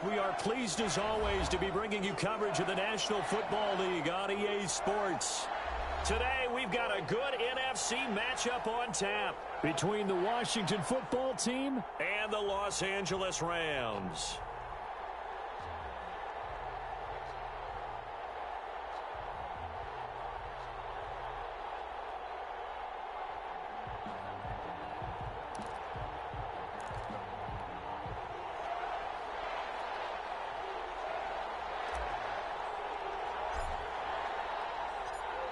We are pleased as always to be bringing you coverage of the National Football League on EA Sports. Today we've got a good NFC matchup on tap between the Washington football team and the Los Angeles Rams.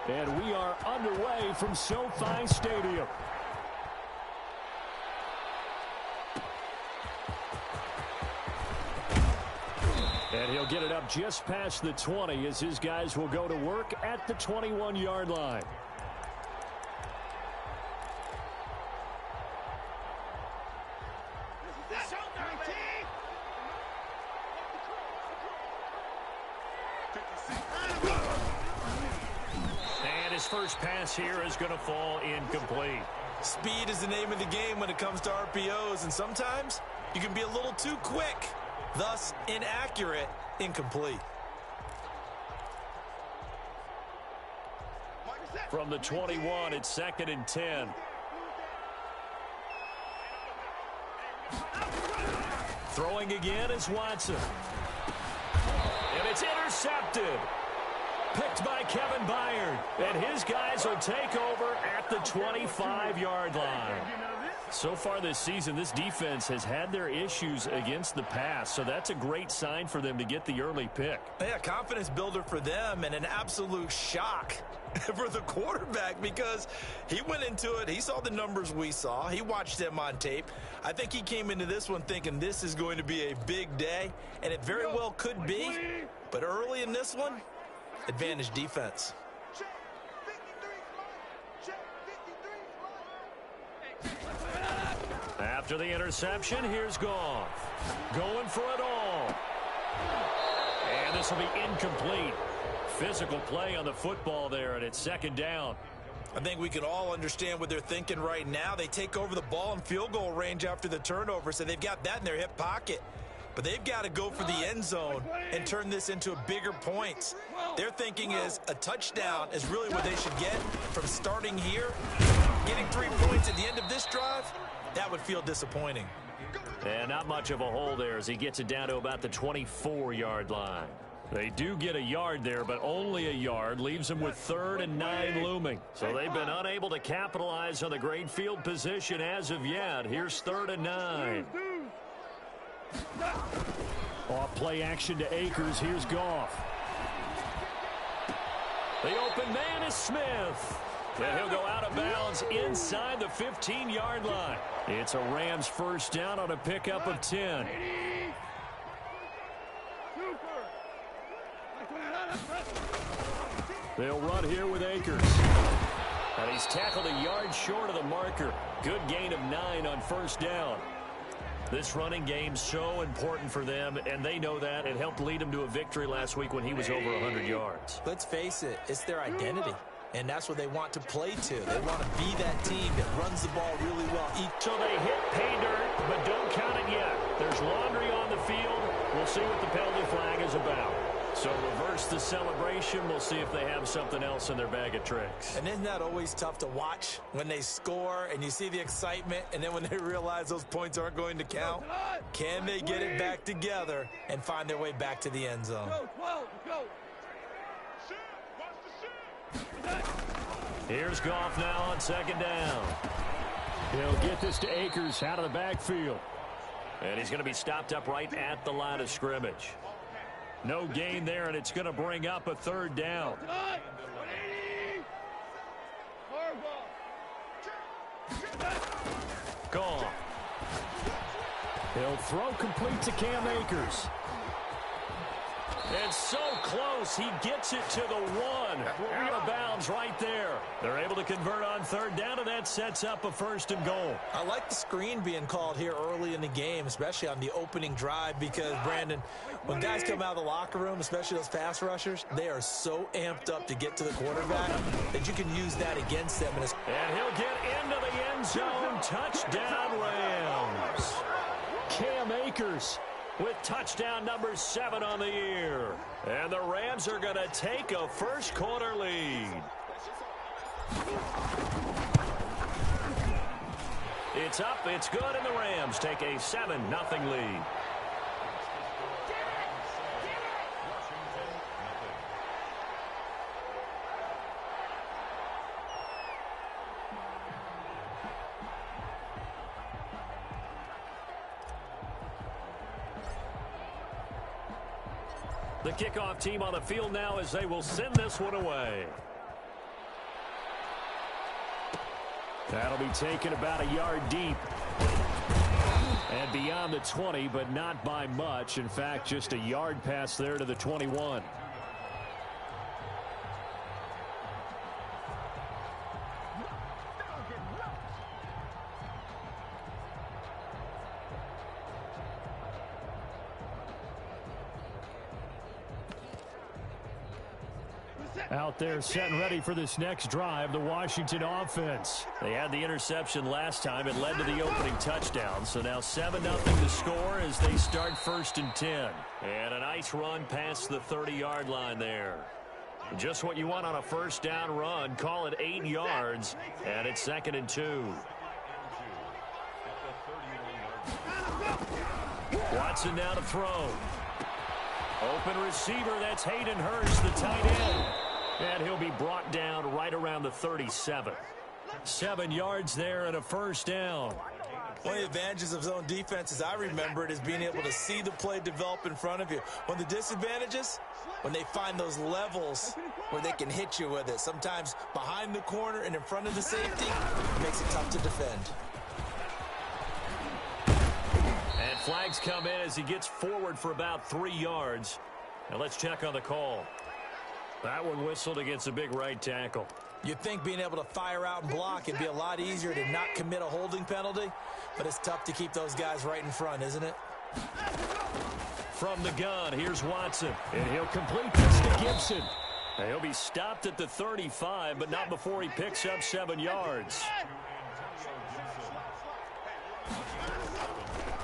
And we are underway from SoFi Stadium. And he'll get it up just past the 20 as his guys will go to work at the 21-yard line. First pass here is going to fall incomplete. Speed is the name of the game when it comes to RPOs, and sometimes you can be a little too quick, thus inaccurate, incomplete. From the 21, it's 2nd and 10. Throwing again is Watson. And it's intercepted. Picked by Kevin Byard, and his guys will take over at the 25-yard line. So far this season, this defense has had their issues against the pass, so that's a great sign for them to get the early pick. Yeah, confidence builder for them and an absolute shock for the quarterback because he went into it. He saw the numbers we saw. He watched them on tape. I think he came into this one thinking this is going to be a big day, and it very well could be. But early in this one, advantage defense. After the interception, here's Goff. Going for it all. And this will be incomplete. Physical play on the football there, and it's 2nd down. I think we can all understand what they're thinking right now. They take over the ball in field goal range after the turnover, so they've got that in their hip pocket. But they've got to go for the end zone and turn this into a bigger point. Their thinking is a touchdown is really what they should get from starting here. Getting 3 points at the end of this drive, that would feel disappointing. And not much of a hole there as he gets it down to about the 24-yard line. They do get a yard there, but only a yard. Leaves them with 3rd and 9 looming. So they've been unable to capitalize on the great field position as of yet. Here's 3rd and 9. Off play action to Akers. Here's Goff. The open man is Smith. And he'll go out of bounds inside the 15-yard line. It's a Rams first down on a pickup of 10. They'll run here with Akers. And he's tackled a yard short of the marker. Good gain of 9 on first down. This running game's so important for them, and they know that. It helped lead them to a victory last week when he was over 100 yards. Let's face it, it's their identity, and that's what they want to play to. They want to be that team that runs the ball really well. So they hit pay dirt, but don't count it yet. There's laundry on the field. We'll see what the penalty flag is about. So reverse the celebration. We'll see if they have something else in their bag of tricks. And isn't that always tough to watch when they score and you see the excitement, and then when they realize those points aren't going to count? Can they get it back together and find their way back to the end zone? Here's Goff now on 2nd down. He'll get this to Akers out of the backfield. And he's going to be stopped up right at the line of scrimmage. No gain there, and it's going to bring up a 3rd down. Gone. He'll throw complete to Cam Akers. And so close, he gets it to the 1. Out of bounds right there. They're able to convert on 3rd down, and that sets up a 1st and goal. I like the screen being called here early in the game, especially on the opening drive, because, Brandon, when guys come out of the locker room, especially those pass rushers, they are so amped up to get to the quarterback that you can use that against them. And he'll get into the end zone. Touchdown, Rams. Cam Akers with touchdown number 7 on the year. And the Rams are going to take a first quarter lead. It's up, it's good, and the Rams take a 7-0 lead. The kickoff team on the field now as they will send this one away. That'll be taken about a yard deep. And beyond the 20, but not by much. In fact, just a yard pass there to the 21. Out there set and ready for this next drive, the Washington offense. They had the interception last time. It led to the opening touchdown. So now 7-0 to score as they start 1st and 10. And a nice run past the 30-yard line there. Just what you want on a first down run. Call it 8 yards. And it's 2nd and 2. Watson now to throw. Open receiver, that's Hayden Hurst, the tight end. And he'll be brought down right around the 37. 7 yards there and a first down. One of the advantages of zone defense, as I remember it, is being able to see the play develop in front of you. One of the disadvantages, when they find those levels where they can hit you with it. Sometimes behind the corner and in front of the safety, it makes it tough to defend. And flags come in as he gets forward for about 3 yards. Now let's check on the call. That one whistled against a big right tackle. You'd think being able to fire out and block it'd be a lot easier to not commit a holding penalty, but it's tough to keep those guys right in front, isn't it? From the gun, here's Watson, and he'll complete this to Gibson. And he'll be stopped at the 35, but not before he picks up 7 yards.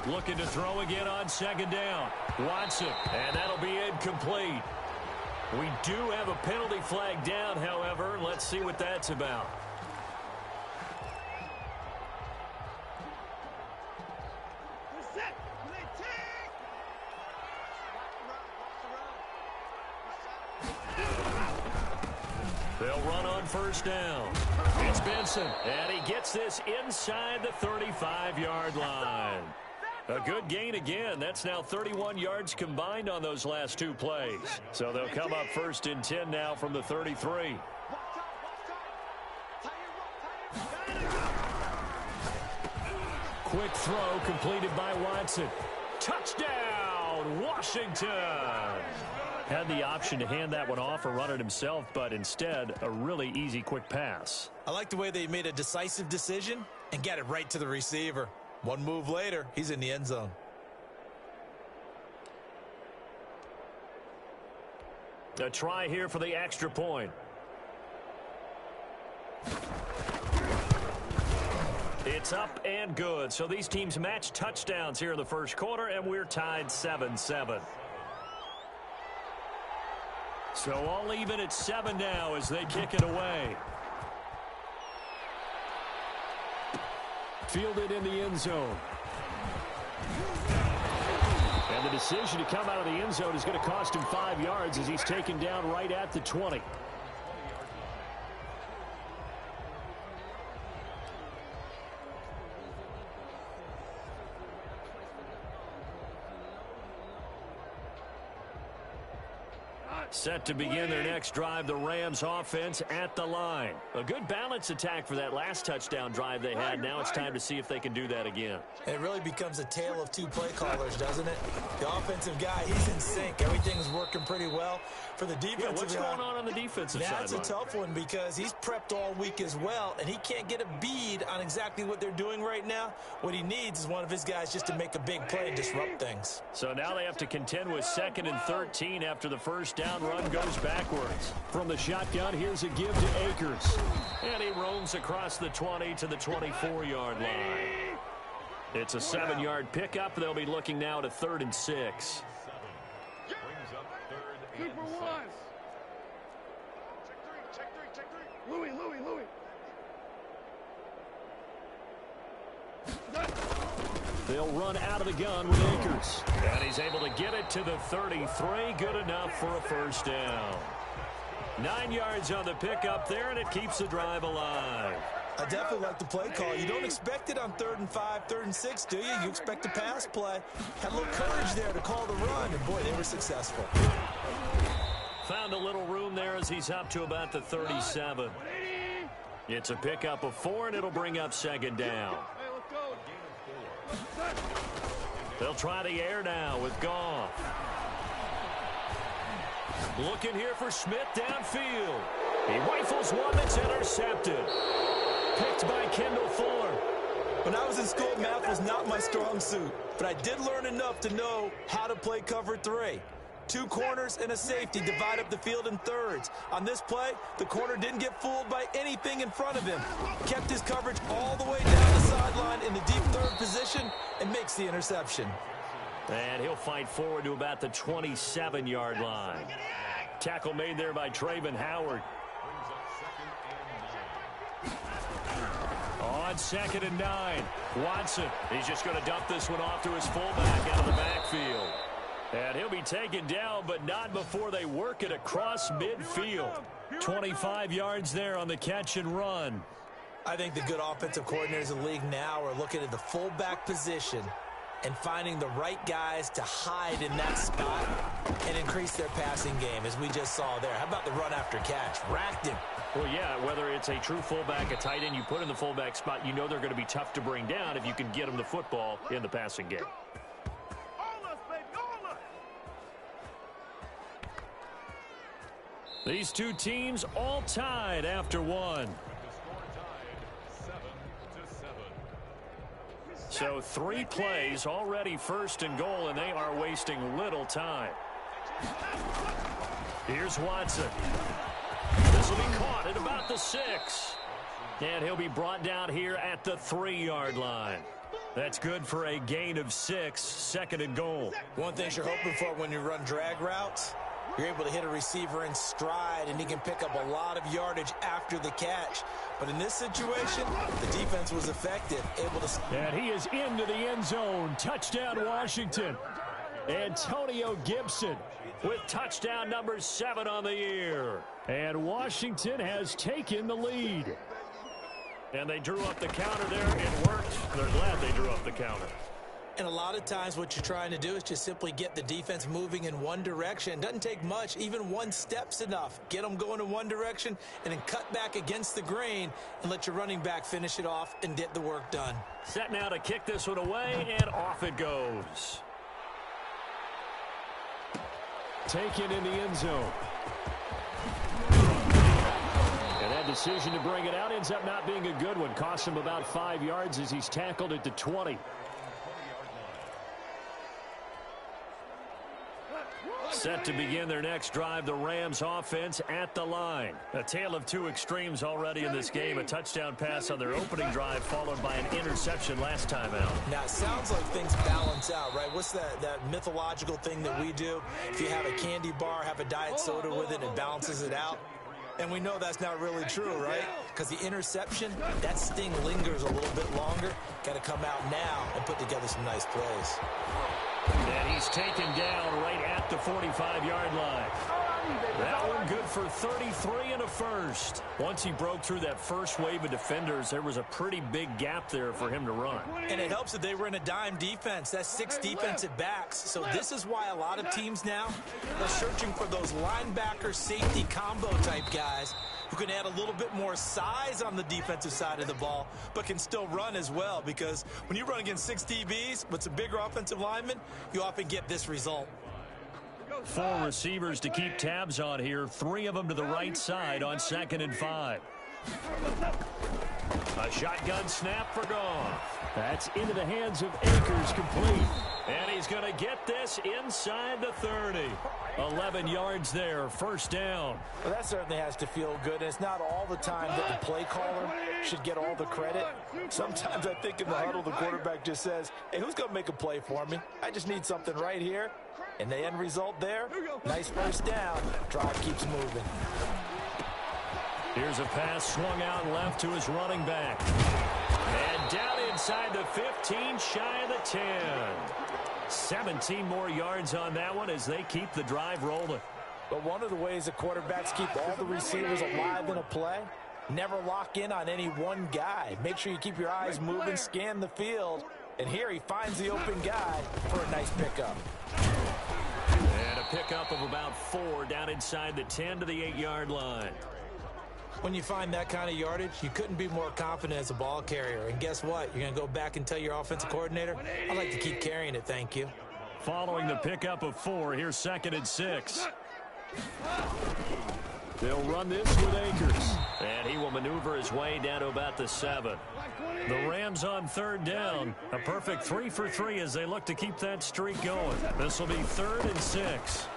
Looking to throw again on 2nd down. Watson, and that'll be incomplete. We do have a penalty flag down, however. Let's see what that's about. They'll run on 1st down. It's Benson, and he gets this inside the 35-yard line. A good gain again. That's now 31 yards combined on those last 2 plays. So they'll come up 1st and 10 now from the 33. Quick throw completed by Watson. Touchdown, Washington! Had the option to hand that one off or run it himself, but instead, a really easy quick pass. I like the way they made a decisive decision and got it right to the receiver. One move later, he's in the end zone. A try here for the extra point. It's up and good. So these teams match touchdowns here in the first quarter, and we're tied 7-7. So all even at 7 now as they kick it away. Fielded in the end zone. And the decision to come out of the end zone is going to cost him 5 yards as he's taken down right at the 20. Set to begin their next drive, the Rams offense at the line. A good balance attack for that last touchdown drive they had. Now it's time to see if they can do that again. It really becomes a tale of 2 play callers, doesn't it? The offensive guy, he's in sync. Everything's working pretty well. For the defensive what's going on the defensive side? That's a tough one because he's prepped all week as well, and he can't get a bead on exactly what they're doing right now. What he needs is one of his guys just to make a big play and disrupt things. So now they have to contend with 2nd and 13 after the first down run goes backwards. From the shotgun, here's a give to Akers. And he roams across the 20 to the 24-yard line. It's a 7-yard pickup. They'll be looking now to 3rd and 6. Louis. They'll run out of the gun with Akers. And he's able to get it to the 33. Good enough for a first down. 9 yards on the pickup there, and it keeps the drive alive. I definitely like the play call. You don't expect it on 3rd and 5, 3rd and 6, do you? You expect a pass play. Had a little courage there to call the run, and boy, they were successful. Found a little room there as he's up to about the 37. It's a pickup of 4, and it'll bring up 2nd down. They'll try the air now with Goff. Looking here for Smith downfield. He rifles one that's intercepted. Picked by Kendall Fuller. When I was in school, math was not my strong suit, but I did learn enough to know how to play cover 3. 2 corners and a safety divide up the field in thirds. On this play, the corner didn't get fooled by anything in front of him. Kept his coverage all the way down the sideline in the deep 3rd position and makes the interception. And he'll fight forward to about the 27-yard line. Tackle made there by Traven Howard. On 2nd and 9, Watson. He's just going to dump this one off to his fullback out of the backfield. And he'll be taken down, but not before they work it across midfield. 25 yards there on the catch and run. I think the good offensive coordinators in the league now are looking at the fullback position and finding the right guys to hide in that spot and increase their passing game, as we just saw there. How about the run after catch? Racked him. Well, yeah, whether it's a true fullback, a tight end, you put in the fullback spot, you know they're going to be tough to bring down if you can get them the football in the passing game. These two teams all tied after 1. So 3 plays already 1st and goal, and they are wasting little time. Here's Watson. This will be caught at about the 6. And he'll be brought down here at the 3-yard line. That's good for a gain of 6, 2nd and goal. One thing you're hoping for when you run drag routes, you're able to hit a receiver in stride, and he can pick up a lot of yardage after the catch. But in this situation, the defense was effective, able to... And he is into the end zone. Touchdown, Washington. Antonio Gibson with touchdown number 7 on the year. And Washington has taken the lead. And they drew up the counter there. It worked. They're glad they drew up the counter. And a lot of times what you're trying to do is just simply get the defense moving in one direction. It doesn't take much. Even 1 step's enough. Get them going in one direction and then cut back against the grain and let your running back finish it off and get the work done. Set now to kick this one away, and off it goes. Taken in the end zone. And that decision to bring it out ends up not being a good one. Costs him about 5 yards as he's tackled at the 20. Set to begin their next drive, the Rams offense at the line. A tale of 2 extremes already in this game. A touchdown pass on their opening drive, followed by an interception last time out. Now, it sounds like things balance out, right? What's that mythological thing that we do? If you have a candy bar, have a diet soda with it, it balances it out. And we know that's not really true, right? Because the interception, that sting lingers a little bit longer. Got to come out now and put together some nice plays. And he's taken down right at the 45-yard line. That one good for 33 and a first. Once he broke through that first wave of defenders, there was a pretty big gap there for him to run. And it helps that they were in a dime defense. That's 6 defensive backs. So this is why a lot of teams now are searching for those linebacker safety combo type guys who can add a little bit more size on the defensive side of the ball, but can still run as well, because when you run against 6 DBs with some bigger offensive linemen, you often get this result. 4 receivers to keep tabs on here. 3 of them to the right side on 2nd and 5. A shotgun snap for Goff. That's into the hands of Akers, complete. And he's going to get this inside the 30. 11 yards there, first down. Well, that certainly has to feel good. And it's not all the time that the play caller should get all the credit. Sometimes I think in the huddle, the quarterback just says, hey, who's going to make a play for me? I just need something right here. And the end result there, nice first down. Drive keeps moving. Here's a pass swung out left to his running back. And down inside the 15, shy of the 10. 17 more yards on that one as they keep the drive rolling. But one of the ways the quarterbacks keep all the receivers alive in a play, never lock in on any one guy. Make sure you keep your eyes moving, scan the field. And here he finds the open guy for a nice pickup. And a pickup of about 4 down inside the 10 to the 8-yard line. When you find that kind of yardage, you couldn't be more confident as a ball carrier. And guess what? You're going to go back and tell your offensive coordinator, I'd like to keep carrying it, thank you. Following the pickup of 4, here's 2nd and 6. They'll run this with Akers. And he will maneuver his way down to about the 7. The Rams on 3rd down. A perfect 3 for 3 as they look to keep that streak going. This will be 3rd and 6.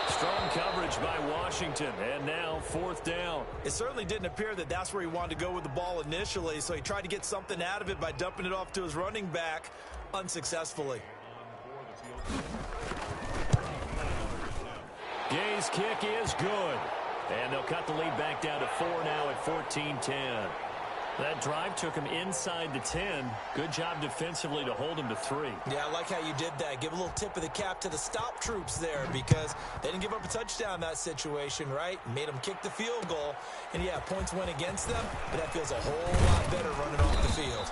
Strong coverage by Washington, and now 4th down. It certainly didn't appear that that's where he wanted to go with the ball initially, so he tried to get something out of it by dumping it off to his running back unsuccessfully. Gay's kick is good, and they'll cut the lead back down to 4 now at 14-10. That drive took him inside the 10. Good job defensively to hold him to 3. Yeah, I like how you did that. Give a little tip of the cap to the stop troops there because they didn't give up a touchdown in that situation, right? Made them kick the field goal. And, yeah, points went against them, but that feels a whole lot better running off the field.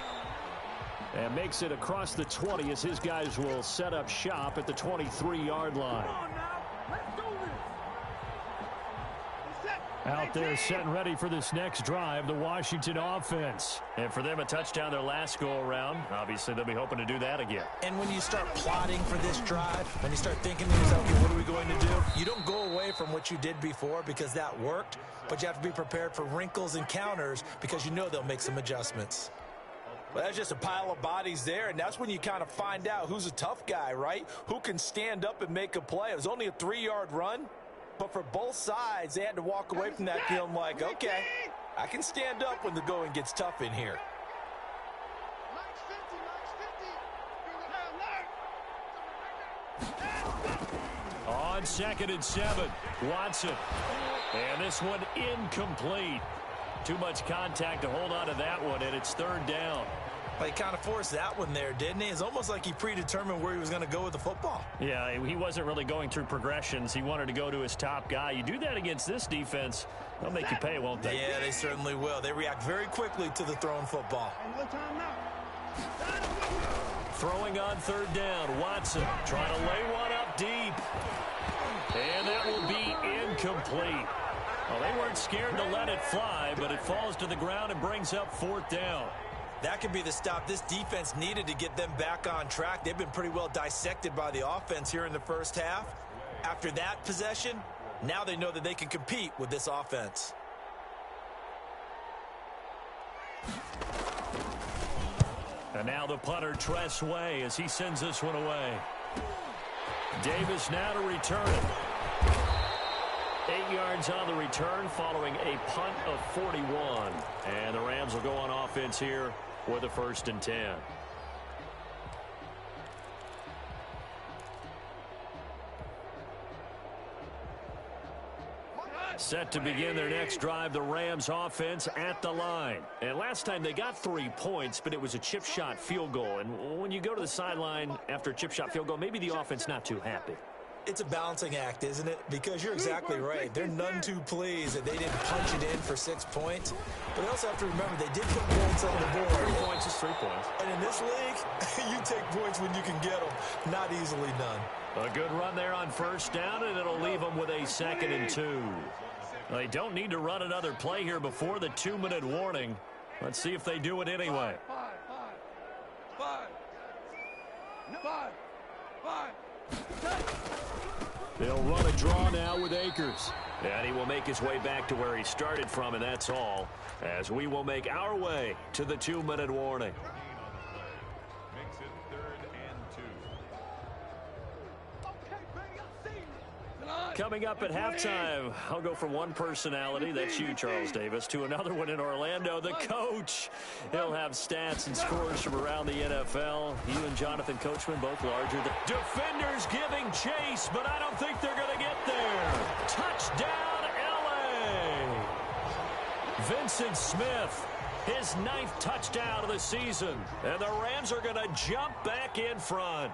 And makes it across the 20 as his guys will set up shop at the 23-yard line. Out there set and ready for this next drive, the Washington offense. And for them, a touchdown their last go-around. Obviously, they'll be hoping to do that again. And when you start plotting for this drive, when you start thinking to yourself, okay, what are we going to do? You don't go away from what you did before because that worked, but you have to be prepared for wrinkles and counters because you know they'll make some adjustments. Well, that's just a pile of bodies there, and that's when you kind of find out who's a tough guy, right? Who can stand up and make a play. It was only a 3-yard run. But for both sides, they had to walk away from that feeling like, okay, I can stand up when the going gets tough in here. On 2nd and 7, Watson. And this one incomplete. Too much contact to hold on to that one, and it's 3rd down. But he kind of forced that one there, didn't he? It's almost like he predetermined where he was going to go with the football. Yeah, he wasn't really going through progressions. He wanted to go to his top guy. You do that against this defense, they'll make you pay, won't they? Yeah, they certainly will. They react very quickly to the thrown football. Throwing on 3rd down, Watson trying to lay one up deep. And that will be incomplete. Well, they weren't scared to let it fly, but it falls to the ground and brings up 4th down. That could be the stop this defense needed to get them back on track. They've been pretty well dissected by the offense here in the first half. After that possession, now they know that they can compete with this offense. And now the punter, Tress Way, as he sends this one away. Davis now to return it. 8 yards on the return following a punt of 41. And the Rams will go on offense here with a 1st and 10. Set to begin their next drive, the Rams offense at the line. And last time they got 3 points, but it was a chip shot field goal. And when you go to the sideline after a chip shot field goal, maybe the offense not too happy. It's a balancing act, isn't it? Because you're exactly right. They're none too pleased that they didn't punch it in for 6 points. But they also have to remember they did put points on the board. 3 points is 3 points. And in this league, you take points when you can get them. Not easily done. A good run there on 1st down, and it'll leave them with a 2nd and 2. They don't need to run another play here before the 2-minute warning. Let's see if they do it anyway. They'll run a draw now with Akers. And he will make his way back to where he started from, and that's all, as we will make our way to the 2-minute warning. Makes it 3rd and 2. Coming up at halftime, I'll go from one personality, that's you, Charles Davis, to another one in Orlando, the coach. He'll have stats and scores from around the NFL. You and Jonathan Coachman, both larger than defenders giving chase, but I don't think they're going to get there. Touchdown, L.A. Vincent Smith, his 9th touchdown of the season, and the Rams are going to jump back in front.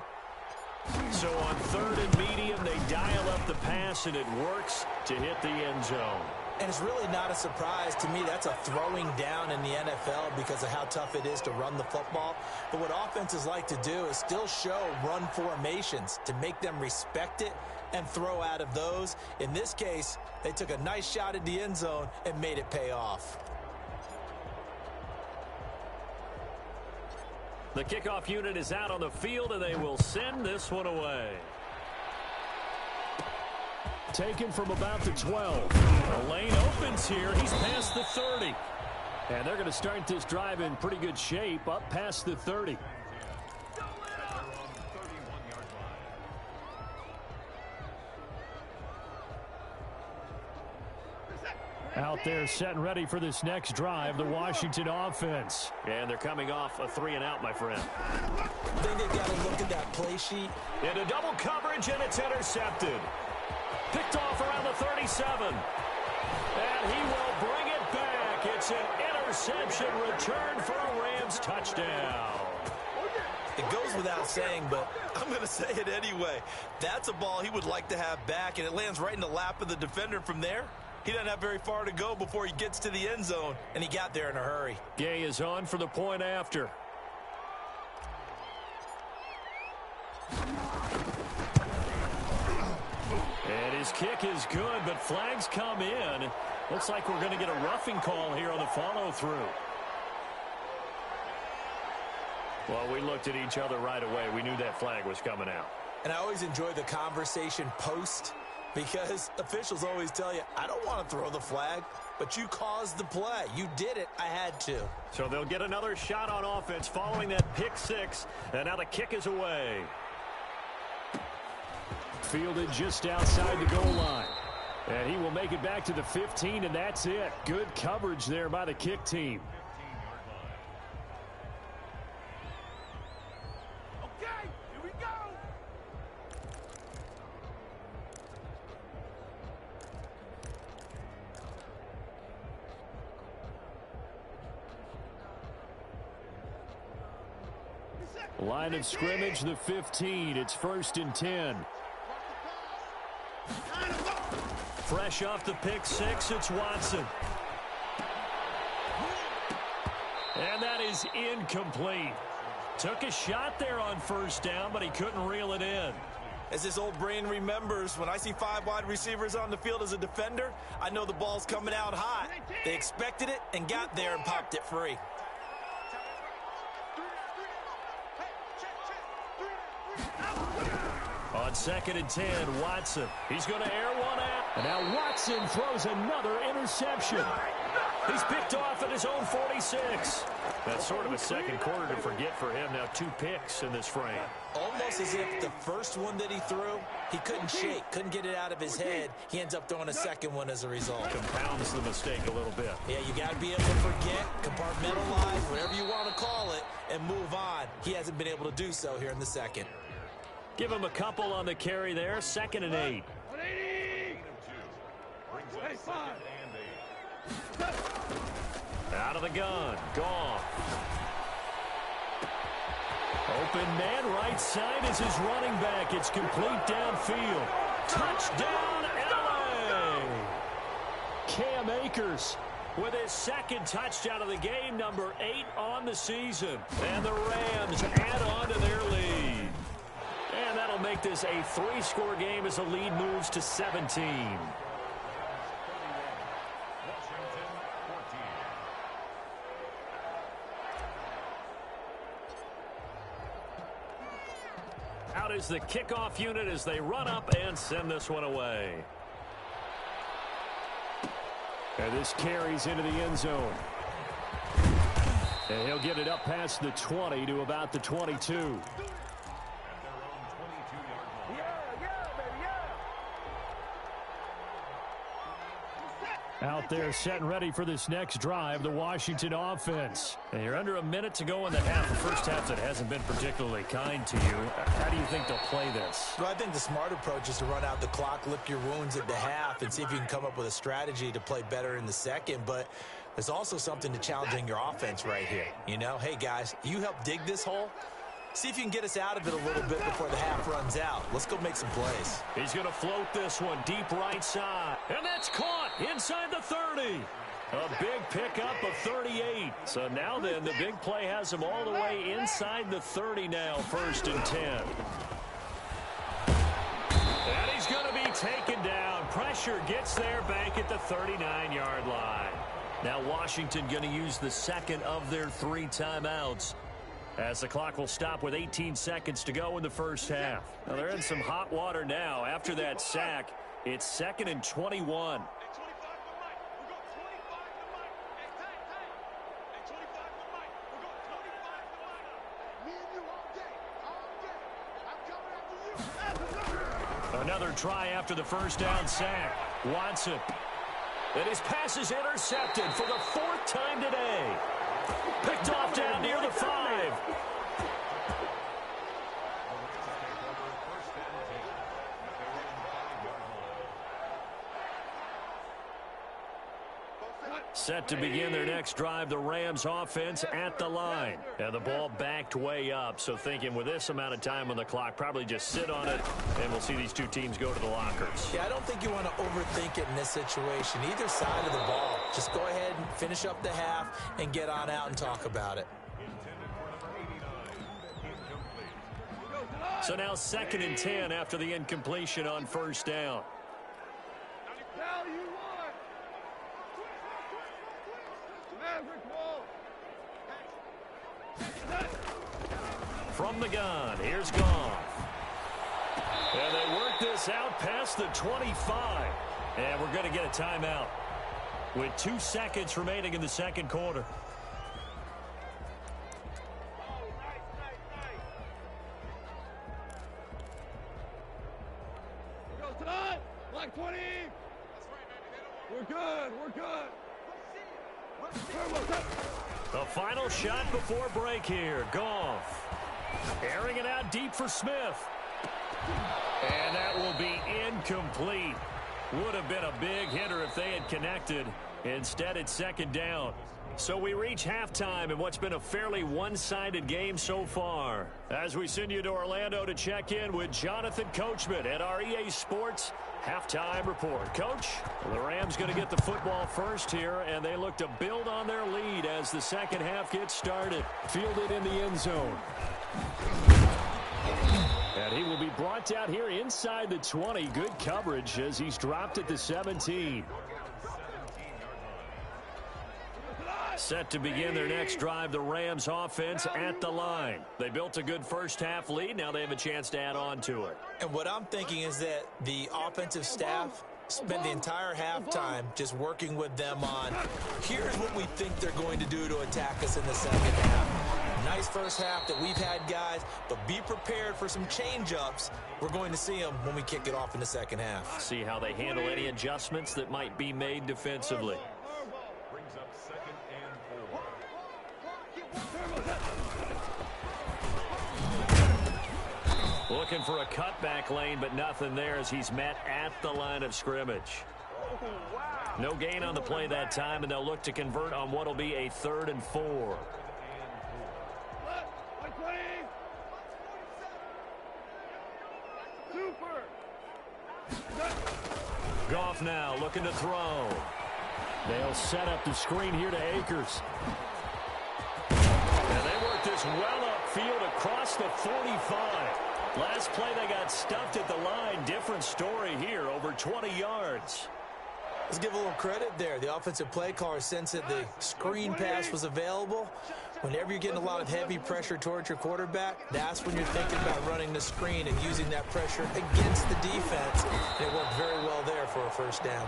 So on 3rd and medium, they dial up the pass, and it works to hit the end zone. And it's really not a surprise to me. That's a throwing down in the NFL because of how tough it is to run the football. But what offenses like to do is still show run formations to make them respect it and throw out of those. In this case, they took a nice shot at the end zone and made it pay off. The kickoff unit is out on the field, and they will send this one away. Taken from about the 12. The lane opens here. He's past the 30. And they're going to start this drive in pretty good shape, up past the 30. Out there set and ready for this next drive, the Washington offense. And they're coming off a 3-and-out, my friend. I think they've got to look at that play sheet. Into double coverage, and it's intercepted. Picked off around the 37. And he will bring it back. It's an interception return for a Rams touchdown. It goes without saying, but I'm going to say it anyway. That's a ball he would like to have back, and it lands right in the lap of the defender from there. He doesn't have very far to go before he gets to the end zone, and he got there in a hurry. Gay is on for the point after. And his kick is good, but flags come in. Looks like we're going to get a roughing call here on the follow-through. Well, we looked at each other right away. We knew that flag was coming out. And I always enjoy the conversation post, because officials always tell you, I don't want to throw the flag, but you caused the play. You did it. I had to. So they'll get another shot on offense following that pick six, and now the kick is away. Fielded just outside the goal line. And he will make it back to the 15, and that's it. Good coverage there by the kick team. Okay, here we go. Line of scrimmage, the 15. It's 1st and 10. Fresh off the pick six, it's Watson. And that is incomplete. Took a shot there on 1st down, but he couldn't reel it in. As this old brain remembers, when I see 5 wide receivers on the field as a defender, I know the ball's coming out hot. They expected it and got there and popped it free. On 2nd and 10, Watson. He's going to air one out. And now Watson throws another interception. He's picked off at his own 46. That's sort of a second quarter to forget for him. Now 2 picks in this frame. Almost as if the first one that he threw, he couldn't shake, couldn't get it out of his head. He ends up throwing a second one as a result. Compounds the mistake a little bit. Yeah, you got to be able to forget, compartmentalize, whatever you want to call it, and move on. He hasn't been able to do so here in the second. Give him a couple on the carry there. 2nd and 8. Out of the gun. Gone. Open man right side is his running back. It's complete downfield. Touchdown, LA! Cam Akers with his 2nd touchdown of the game, number 8 on the season. And the Rams add on to their lead. And that'll make this a 3-score game as the lead moves to 17. Out is the kickoff unit as they run up and send this one away. And this carries into the end zone. And he'll get it up past the 20 to about the 22. Out there set and ready for this next drive, the Washington offense. And you're under a minute to go in the half. The first half that hasn't been particularly kind to you. How do you think they'll play this? Well, I think the smart approach is to run out the clock, lick your wounds at the half, and see if you can come up with a strategy to play better in the second. But there's also something to challenging your offense right here. You know, hey, guys, you help dig this hole. See if you can get us out of it a little bit before the half runs out. Let's go make some plays. He's going to float this one deep right side. And that's caught inside the 30. A big pickup of 38. So now then, the big play has him all the way inside the 30 now, 1st and 10. And he's going to be taken down. Pressure gets there back at the 39-yard line. Now Washington going to use the second of their 3 timeouts, as the clock will stop with 18 seconds to go in the first half. Now they're in some hot water now. After that sack, it's 2nd and 21. Another try after the first down sack. Watson. And his pass is intercepted for the 4th time today. Picked off down near the 5. Set to begin their next drive, the Rams offense at the line. And the ball backed way up, so thinking with this amount of time on the clock, probably just sit on it, and we'll see these two teams go to the lockers. Yeah, I don't think you want to overthink it in this situation. Either side of the ball. Just go ahead and finish up the half and get on out and talk about it. So now 2nd and 10 after the incompletion on first down. From the gun, here's Goff. And they work this out past the 25. And we're going to get a timeout with 2 seconds remaining in the second quarter. Black 20. We're good. We're good. The final shot before break here. Goff. Airing it out deep for Smith. And that will be incomplete. Would have been a big hitter if they had connected. Instead, it's 2nd down. So we reach halftime in what's been a fairly one-sided game so far. As we send you to Orlando to check in with Jonathan Coachman at our EA Sports Halftime Report. Coach, the Rams going to get the football first here, and they look to build on their lead as the second half gets started. Fielded in the end zone. And he will be brought out here inside the 20. Good coverage as he's dropped at the 17. Set to begin their next drive, the Rams offense at the line. They built a good first half lead. Now they have a chance to add on to it. And what I'm thinking is that the offensive staff spent the entire halftime just working with them on, here's what we think they're going to do to attack us in the second half. Nice first half that we've had, guys, but be prepared for some change-ups. We're going to see them when we kick it off in the second half. See how they handle any adjustments that might be made defensively. Brings up 2nd and 4. Looking for a cutback lane, but nothing there as he's met at the line of scrimmage. No gain on the play that time, and they'll look to convert on what will be a 3rd and 4. Goff now looking to throw. They'll set up the screen here to Akers. And they work this well upfield across the 45. Last play they got stuffed at the line. Different story here, over 20 yards. Let's give a little credit there. The offensive play caller sensed that the screen pass was available. Whenever you're getting a lot of heavy pressure towards your quarterback, that's when you're thinking about running the screen and using that pressure against the defense. And it worked very well there for a first down.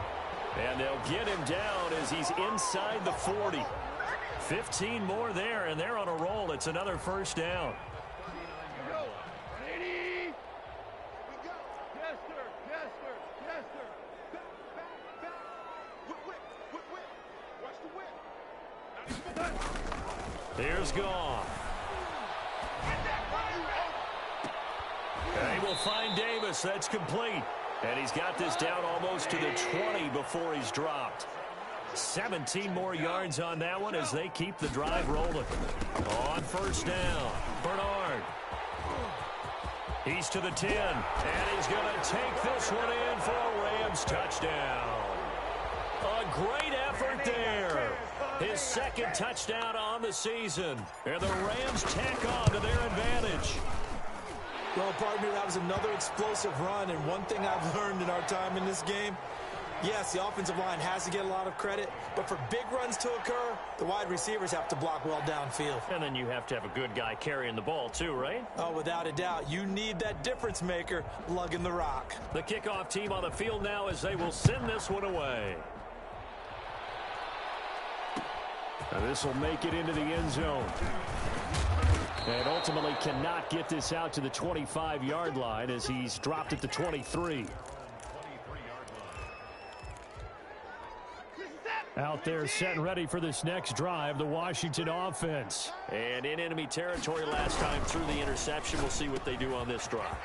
And they'll get him down as he's inside the 40. 15 more there, and they're on a roll. It's another first down. Here's Goff. And he will find Davis. That's complete. And he's got this down almost to the 20 before he's dropped. 17 more yards on that one as they keep the drive rolling. On first down, Bernard. He's to the 10, and he's going to take this one in for a Rams touchdown. A great effort there. His second touchdown on the season. And the Rams tack on to their advantage. Well, partner, that was another explosive run, and one thing I've learned in our time in this game, yes, the offensive line has to get a lot of credit, but for big runs to occur, the wide receivers have to block well downfield. And then you have to have a good guy carrying the ball too, right? Oh, without a doubt. You need that difference maker lugging the rock. The kickoff team on the field now as they will send this one away. Now this will make it into the end zone. And ultimately cannot get this out to the 25-yard line as he's dropped at the 23. Out there set and ready for this next drive, the Washington offense. And in enemy territory last time through the interception. We'll see what they do on this drive.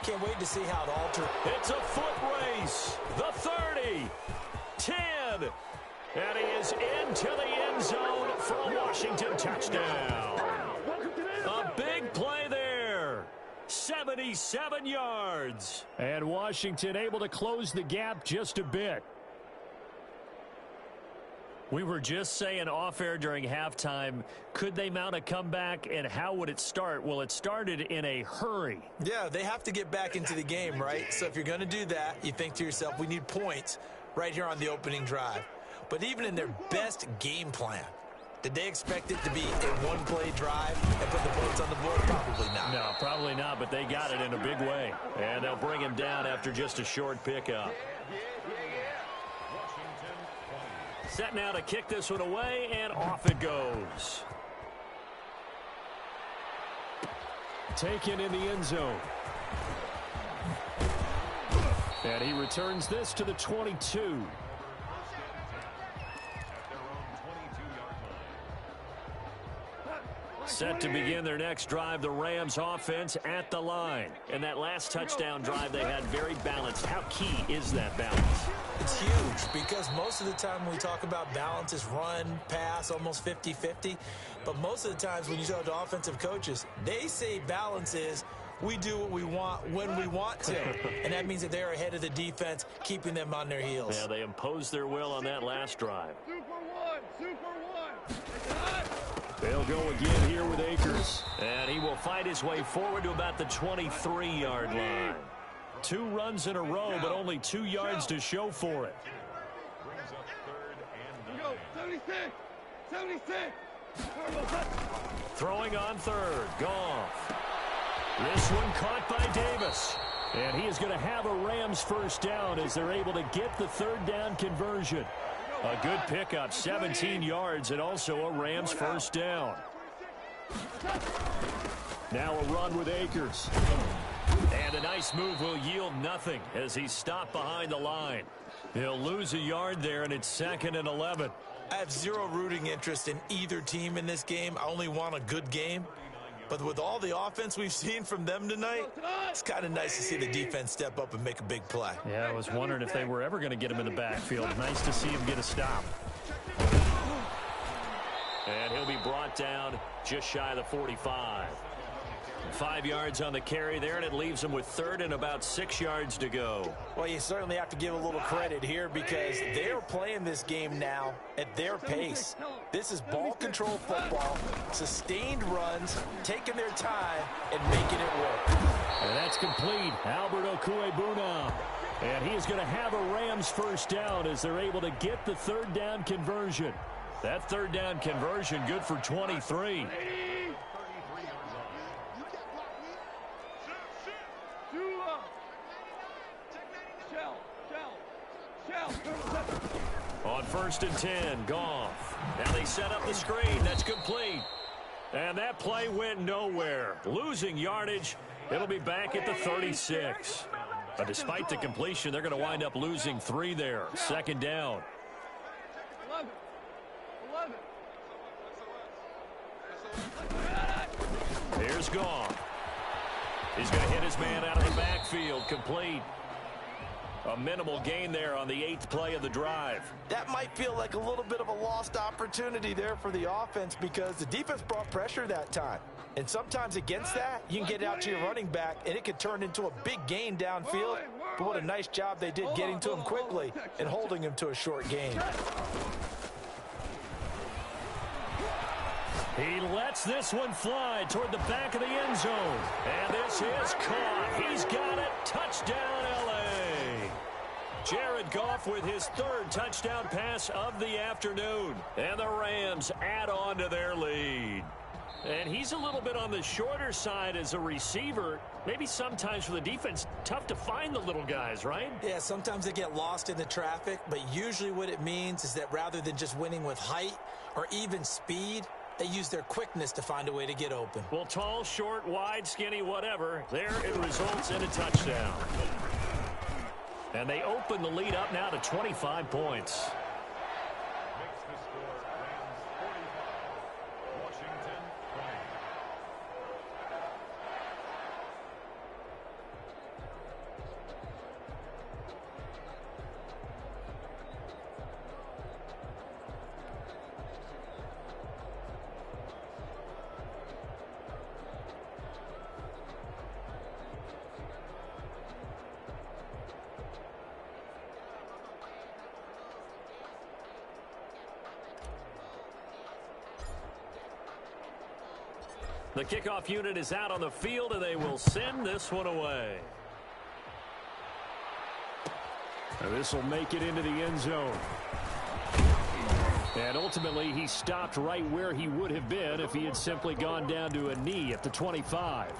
Can't wait to see how it alters. It's a foot race. The 30, 10, and he is into the end zone for a Washington touchdown. A big play there. 77 yards. And Washington able to close the gap just a bit. We were just saying off-air during halftime, could they mount a comeback and how would it start? Well, it started in a hurry. Yeah, they have to get back into the game, right? So if you're going to do that, you think to yourself, we need points right here on the opening drive. But even in their best game plan, did they expect it to be a one-play drive and put the points on the board? Probably not. No, probably not, but they got it in a big way. And they'll bring him down after just a short pickup. Set now to kick this one away, and off it goes. Taken in the end zone. And he returns this to the 22. Set to begin their next drive, the Rams offense at the line. And that last touchdown drive they had very balanced. How key is that balance? It's huge because most of the time when we talk about balance is run, pass, almost 50-50. But most of the times when you talk to offensive coaches, they say balance is we do what we want when we want to. And that means that they're ahead of the defense, keeping them on their heels. Yeah, they imposed their will on that last drive. Super one. They'll go again here with Akers. And he will fight his way forward to about the 23-yard line. 2 runs in a row, but only 2 yards to show for it. Here we go. 76. Throwing on third. Goff. This one caught by Davis. And he is going to have a Rams first down as they're able to get the third down conversion. A good pickup, 17 yards, and also a Rams first down. Now a run with Akers. And a nice move will yield nothing as he's stopped behind the line. He'll lose a yard there, and it's 2nd and 11. I have zero rooting interest in either team in this game. I only want a good game. But with all the offense we've seen from them tonight, it's kind of nice to see the defense step up and make a big play. Yeah, I was wondering if they were ever going to get him in the backfield. Nice to see him get a stop. And he'll be brought down just shy of the 45. 5 yards on the carry there, and it leaves him with 3rd and about 6 yards to go. Well, you certainly have to give a little credit here because they're playing this game now at their pace. This is ball control football, sustained runs, taking their time, and making it work. And that's complete. Albert Okwuegbunam. And he is going to have a Rams first down as they're able to get the 3rd down conversion. That third down conversion good for 23. On 1st and 10, Goff. Now they set up the screen. That's complete. And that play went nowhere. Losing yardage. It'll be back at the 36. But despite the completion, they're going to wind up losing 3 there. 2nd down. 11. Here's Goff. He's going to hit his man out of the backfield. Complete. A minimal gain there on the 8th play of the drive. That might feel like a little bit of a lost opportunity there for the offense because the defense brought pressure that time. And sometimes against that, you can get it out to your running back, and it could turn into a big gain downfield. But what a nice job they did getting to him quickly and holding him to a short gain. He lets this one fly toward the back of the end zone. And this is caught. He's got it. Touchdown, L.A. Jared Goff with his 3rd touchdown pass of the afternoon. And the Rams add on to their lead. And he's a little bit on the shorter side as a receiver. Maybe sometimes for the defense, tough to find the little guys, right? Yeah, sometimes they get lost in the traffic, but usually what it means is that rather than just winning with height or even speed, they use their quickness to find a way to get open. Well, tall, short, wide, skinny, whatever. There it results in a touchdown. And they open the lead up now to 25 points. The kickoff unit is out on the field, and they will send this one away. This will make it into the end zone. And ultimately, he stopped right where he would have been if he had simply gone down to a knee at the 25.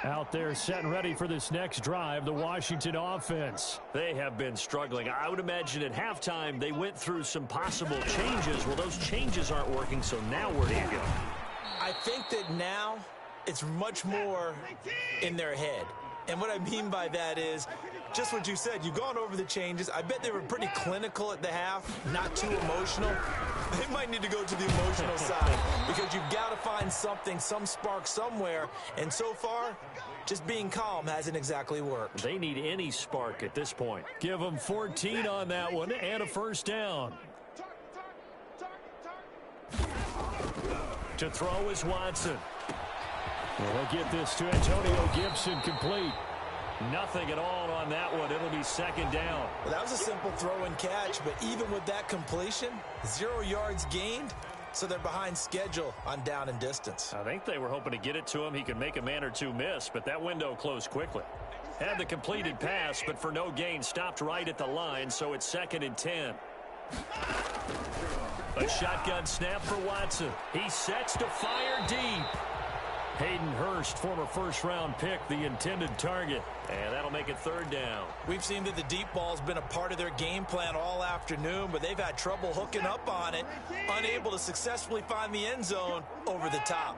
Out there set and ready for this next drive, the Washington offense. They have been struggling. I would imagine at halftime they went through some possible changes. Well, those changes aren't working, so now where do you go? I think that now it's much more in their head. And what I mean by that is just what you said. You've gone over the changes. I bet they were pretty clinical at the half, not too emotional. They might need to go to the emotional side because you've got to find something, some spark somewhere. And so far, just being calm hasn't exactly worked. They need any spark at this point. Give them 14 on that one and a 1st down. To throw is Watson. We'll get this to Antonio Gibson complete. Nothing at all on that one. It'll be 2nd down. Well, that was a simple throw and catch, but even with that completion, 0 yards gained, so they're behind schedule on down and distance. I think they were hoping to get it to him. He could make a man or two miss, but that window closed quickly. Had the completed pass, but for no gain, stopped right at the line, so it's 2nd and 10. A shotgun snap for Watson. He sets to fire deep. Hayden Hurst, former 1st-round pick, the intended target. And that'll make it 3rd down. We've seen that the deep ball's been a part of their game plan all afternoon, but they've had trouble hooking up on it, unable to successfully find the end zone over the top.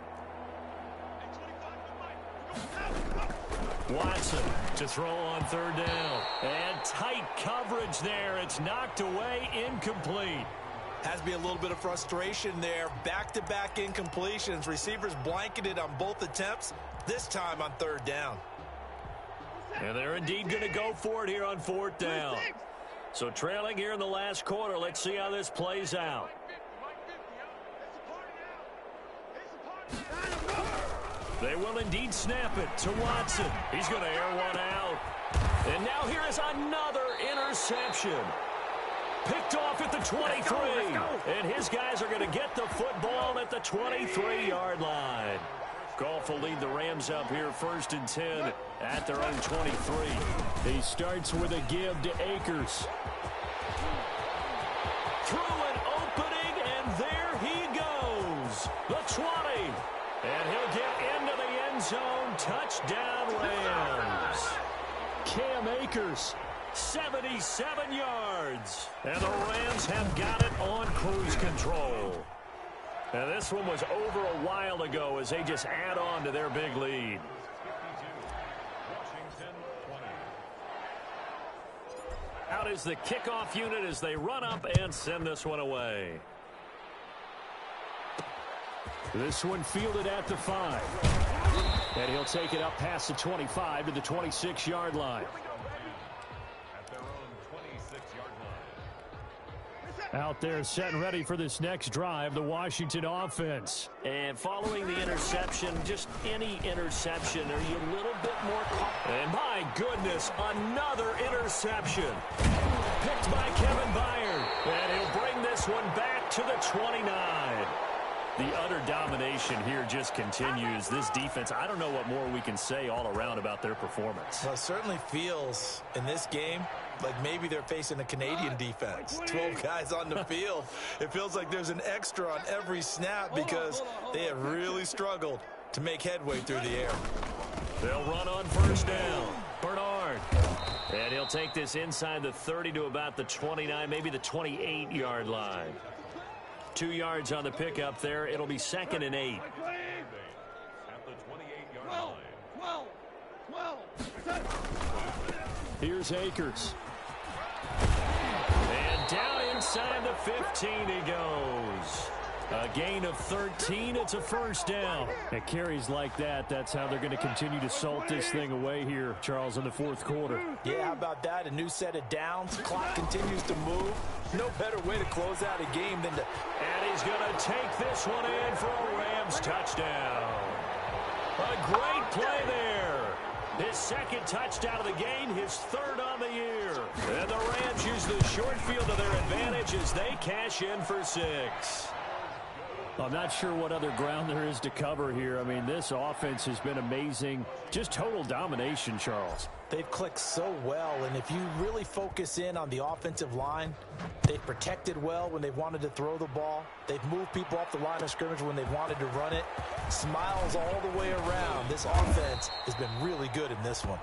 Watson to throw on 3rd down. And tight coverage there. It's knocked away, incomplete. Has to be a little bit of frustration there. Back-to-back incompletions. Receivers blanketed on both attempts, this time on 3rd down. And they're indeed going to go for it here on 4th down. So trailing here in the last quarter. Let's see how this plays out. They will indeed snap it to Watson. He's going to air one out. And now here is another interception. Picked off at the 23. Let's go. And his guys are going to get the football at the 23-yard line. Goff will lead the Rams up here 1st and 10 at their own 23. He starts with a give to Akers. Through an opening, and there he goes. The 20. And he'll get into the end zone. Touchdown, Rams. Cam Akers, 77 yards. And the Rams have got it on cruise control. And this one was over a while ago as they just add on to their big lead. Out is the kickoff unit as they run up and send this one away. This one fielded at the 5. And he'll take it up past the 25 to the 26-yard line. Out there set and ready for this next drive, the Washington offense. And following the interception, just any interception, are you a little bit more And my goodness, another interception. Picked by Kevin Byard. And he'll bring this one back to the 29. The utter domination here just continues. This defense, I don't know what more we can say all around about their performance. Well, it certainly feels in this game like maybe they're facing a Canadian defense. 12 guys on the field. It feels like there's an extra on every snap because they have really struggled to make headway through the air. They'll run on 1st down. Bernard. And he'll take this inside the 30 to about the 29, maybe the 28-yard line. 2 yards on the pickup there. It'll be 2nd and 8. At the 28-yard line. 12. Here's Akers. And down inside the 15 he goes. A gain of 13. It's a 1st down. At carries like that, that's how they're going to continue to salt this thing away here, Charles, in the 4th quarter. Yeah, how about that? A new set of downs. Clock continues to move. No better way to close out a game than to... And he's going to take this one in for a Rams touchdown. A great play there. His 2nd touchdown of the game, his 3rd on the year. And the Rams use the short field to their advantage as they cash in for 6. I'm not sure what other ground there is to cover here. I mean, this offense has been amazing. Just total domination, Charles. They've clicked so well, and if you really focus in on the offensive line, they've protected well when they've wanted to throw the ball. They've moved people off the line of scrimmage when they've wanted to run it. Smiles all the way around. This offense has been really good in this one.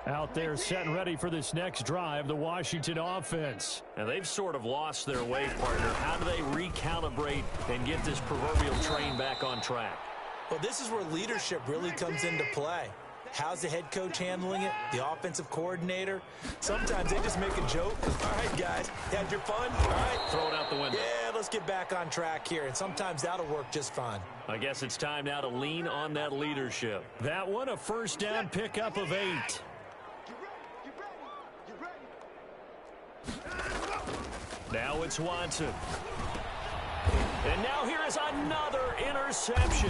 Out there set and ready for this next drive, the Washington offense. And they've sort of lost their way, partner. How do they recalibrate and get this proverbial train back on track? Well, this is where leadership really comes into play. How's the head coach handling it? The offensive coordinator? Sometimes they just make a joke. All right, guys, had your fun? All right. Throw it out the window. Yeah, let's get back on track here. And sometimes that'll work just fine. I guess it's time now to lean on that leadership. That one, a 1st down pickup of 8. Now it's Watson. And now here is another interception.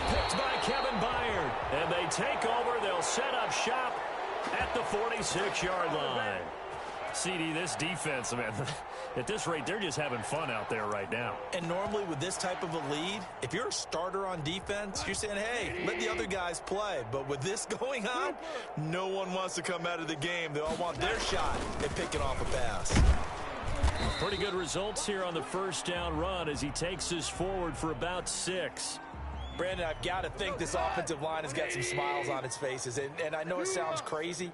Picked by Kevin Byard. And they take over. They'll set up shop at the 46-yard line. CD, this defense, man, at this rate, they're just having fun out there right now. And normally with this type of a lead, if you're a starter on defense, you're saying, hey, let the other guys play. But with this going on, no one wants to come out of the game. They all want their shot at picking off a pass. Pretty good results here on the 1st down run as he takes us forward for about 6. Brandon, I've got to think this offensive line has got some smiles on its faces. And I know it sounds crazy,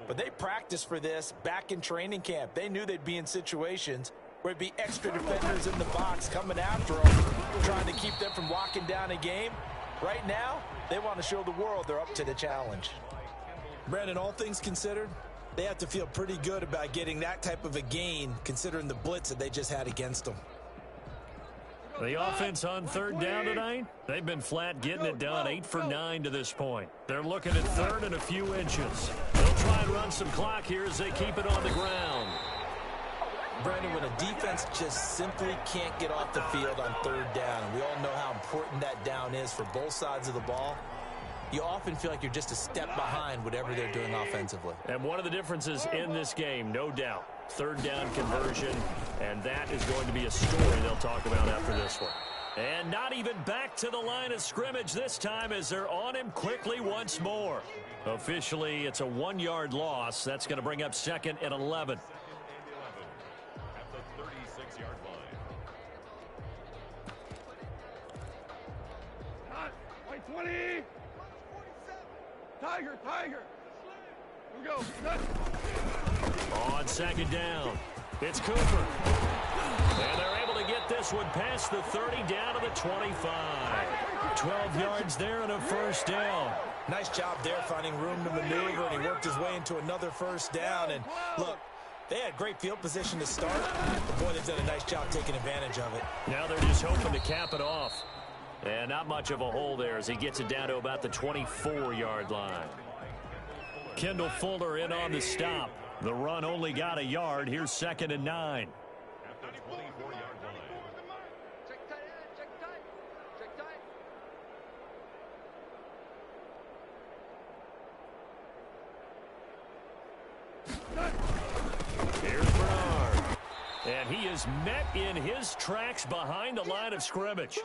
but they practiced for this back in training camp. They knew they'd be in situations where it'd be extra defenders in the box coming after them, trying to keep them from locking down a game. Right now, they want to show the world they're up to the challenge. Brandon, all things considered, they have to feel pretty good about getting that type of a gain, considering the blitz that they just had against them. The offense on 3rd down tonight, they've been flat getting it done, 8 for 9 to this point. They're looking at 3rd and a few inches. They'll try and run some clock here as they keep it on the ground. Brandon, when a defense just simply can't get off the field on 3rd down, and we all know how important that down is for both sides of the ball, you often feel like you're just a step behind whatever they're doing offensively. And one of the differences in this game, no doubt, third down conversion, and that is going to be a story they'll talk about after this one. And not even back to the line of scrimmage this time as they're on him quickly once more. Officially, it's a 1-yard loss. That's going to bring up 2nd and 11. At the 36-yard line. 20. Tiger. Here we go. On 2nd down, it's Cooper. And they're able to get this one past the 30 down to the 25. 12 yards there and a first down. Nice job there finding room to maneuver, and he worked his way into another first down. And look, they had great field position to start. Boy, they've done a nice job taking advantage of it. Now they're just hoping to cap it off. And not much of a hole there as he gets it down to about the 24-yard line. Kendall Fuller in on the stop. The run only got a yard. Here's 2nd and 9. At the 24-yard line. Here's Bernard. And he is met in his tracks behind the line of scrimmage.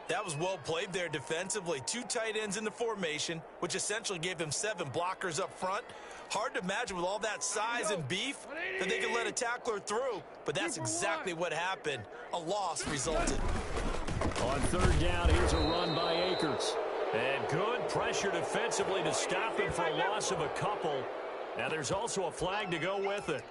That was well played there defensively. 2 tight ends in the formation, which essentially gave him 7 blockers up front. Hard to imagine with all that size and beef that they could let a tackler through, but that's exactly what happened. A loss resulted. On 3rd down, here's a run by Akers. And good pressure defensively to stop him for a loss of a couple. Now there's also a flag to go with it.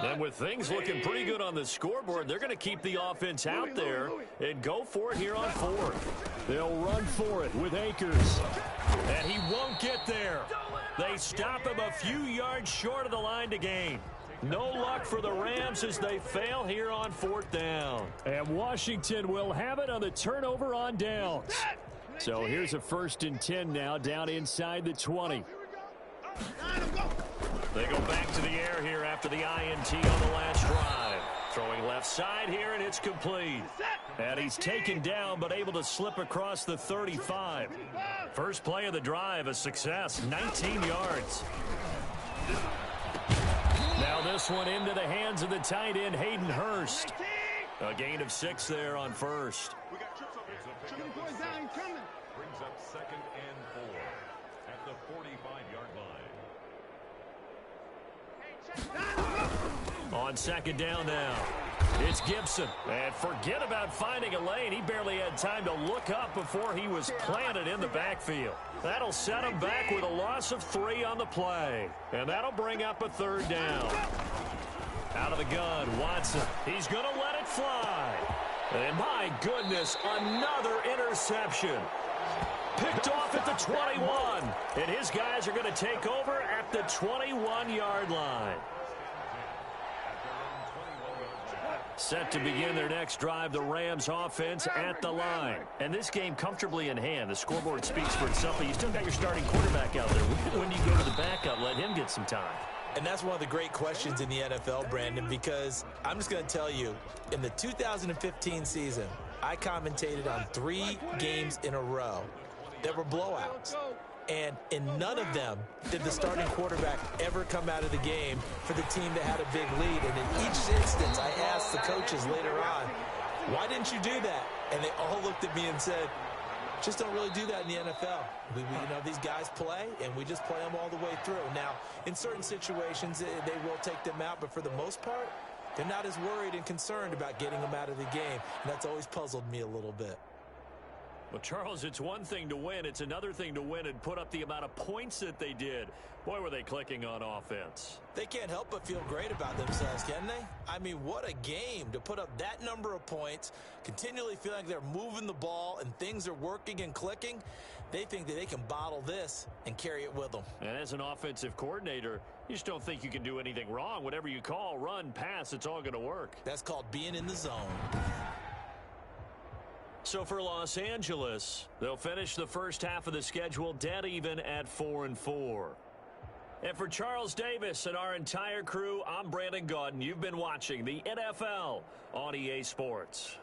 And with things looking pretty good on the scoreboard, they're going to keep the offense out there and go for it here on 4th. They'll run for it with Akers. And he won't get there. They stop him a few yards short of the line to gain. No luck for the Rams as they fail here on 4th down. And Washington will have it on the turnover on downs. So here's a 1st and 10 now down inside the 20. They go back to the air here after the INT on the last drive. Throwing left side here, and it's complete. And he's taken down, but able to slip across the 35. First play of the drive, a success, 19 yards. Now this one into the hands of the tight end, Hayden Hurst. A gain of 6 there on 1st. Brings up 2nd and 4 at the 45-yard line. On 2nd down now, it's Gibson. And forget about finding a lane. He barely had time to look up before he was planted in the backfield. That'll set him back with a loss of 3 on the play. And that'll bring up a 3rd down. Out of the gun, Watson. He's going to let it fly. And my goodness, another interception. Picked off at the 21. And his guys are going to take over at the 21-yard line. Set to begin their next drive, the Rams offense at the line. And this game comfortably in hand. The scoreboard speaks for itself, but you still got your starting quarterback out there. When do you go to the backup? Let him get some time. And that's one of the great questions in the NFL, Brandon, because I'm just going to tell you, in the 2015 season, I commentated on 3 games in a row that were blowouts. And in none of them did the starting quarterback ever come out of the game for the team that had a big lead. And in each instance, I asked the coaches later on, why didn't you do that? And they all looked at me and said, just don't really do that in the NFL. You know, these guys play, and we just play them all the way through. Now, in certain situations, they will take them out, but for the most part, they're not as worried and concerned about getting them out of the game. And that's always puzzled me a little bit. Well, Charles, it's one thing to win. It's another thing to win and put up the amount of points that they did. Boy, were they clicking on offense. They can't help but feel great about themselves, can they? I mean, what a game to put up that number of points, continually feeling like they're moving the ball and things are working and clicking. They think that they can bottle this and carry it with them. And as an offensive coordinator, you just don't think you can do anything wrong. Whatever you call, run, pass, it's all going to work. That's called being in the zone. So for Los Angeles, they'll finish the first half of the schedule dead even at 4-4. And for Charles Davis and our entire crew, I'm Brandon Gaudin. You've been watching the NFL on EA Sports.